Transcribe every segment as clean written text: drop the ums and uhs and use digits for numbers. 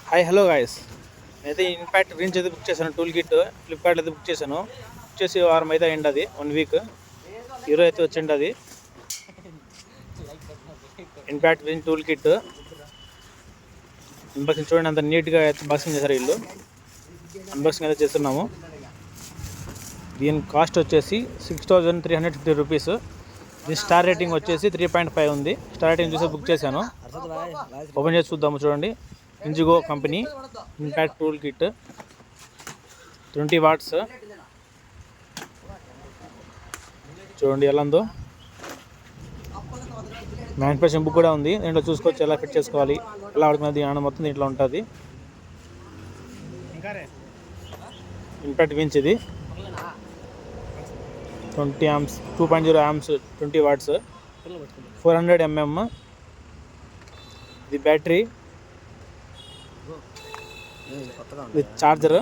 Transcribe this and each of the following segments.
Hi hello guys. నేనైతే in fact Reigns అయితే book చేశాను. టూల్ కిట్ ఫ్లిప్కార్ట్లో అయితే బుక్ చేశాను. బుక్ చేసి వారం అయితే అయింది. అది 1 వీక్ హీరో అయితే వచ్చింది. అది ఇన్ఫాక్ట్ రీన్స్ టూల్ కిట్ అన్బాక్సింగ్ చూడండి, అంత నీట్గా అయితే బాక్సింగ్ చేశారు వీళ్ళు. అన్బాక్సింగ్ అయితే చేస్తున్నాము. దీని కాస్ట్ వచ్చేసి 6350 రూపీస్. దీని స్టార్ రేటింగ్ వచ్చేసి 3.5 ఉంది. స్టార్ రేటింగ్ చూసి బుక్ చేశాను. ఓపెన్ చేసి చూద్దాము. చూడండి, Ingco company impact tool kit 20 watts. చూడండి ఎలా ఉందో. మ్యానుఫ్యాక్చరింగ్ బుక్ కూడా ఉంది. దీంట్లో చూసుకోవచ్చు ఎలా ఫిట్ చేసుకోవాలి, ఎలా ఆడుకునేది అని మొత్తం దీంట్లో ఉంటుంది. ఇంపాక్ట్ విన్స్ ఇది 20 amps 2.0 amps 20 watts 400 mm. ఇది బ్యాటరీ విత్ చార్జర్.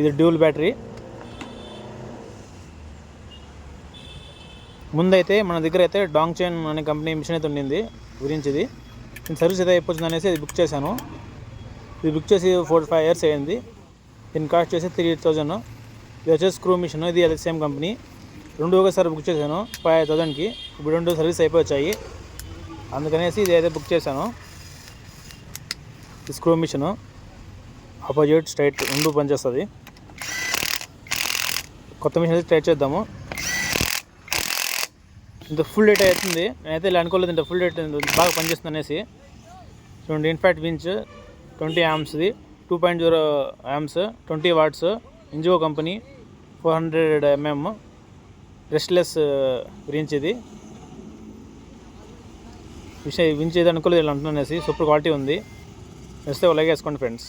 ఇది డ్యూల్ బ్యాటరీ. ముందైతే మన దగ్గర అయితే డాంగ్ చైన్ అనే కంపెనీ మిషన్ అయితే ఉండింది గురించి. ఇది సర్వీస్ అయితే అయిపోతుంది అనేసి ఇది బుక్ చేశాను. ఇది బుక్ చేసి 4-5 years అయింది. దీని కాస్ట్ వచ్చేసి 3000. ఇది వచ్చేసి స్క్రూ మిషన్. ఇది అదే సేమ్ కంపెనీ. రెండు ఒకసారి బుక్ చేశాను 5000కి. ఇప్పుడు రెండు సర్వీస్ అయిపోయాయి, అందుకనేసి ఇది అయితే బుక్ చేశాను. ఈ స్క్రూ మిషన్ ఆపోజిట్ స్ట్రైట్ రెండు పనిచేస్తుంది. కొత్త మిషన్ అయితే స్ట్రైట్ చేద్దాము. ఇంత ఫుల్ డేట్ అవుతుంది. నేనైతే ఇలా అనుకోలేదు ఇంత ఫుల్ డేట్ బాగా పనిచేస్తుంది అనేసి. చూడండి, in fact winch 20 amps 2.0 amps 20 watts Ingco company 400 mm restless winch. ఇది వించ్ ఏది అనుకోలేదు ఇలా అంటున్నానేసి. సూపర్ క్వాలిటీ ఉంది. వస్తే అలాగే వేసుకోండి ఫ్రెండ్స్.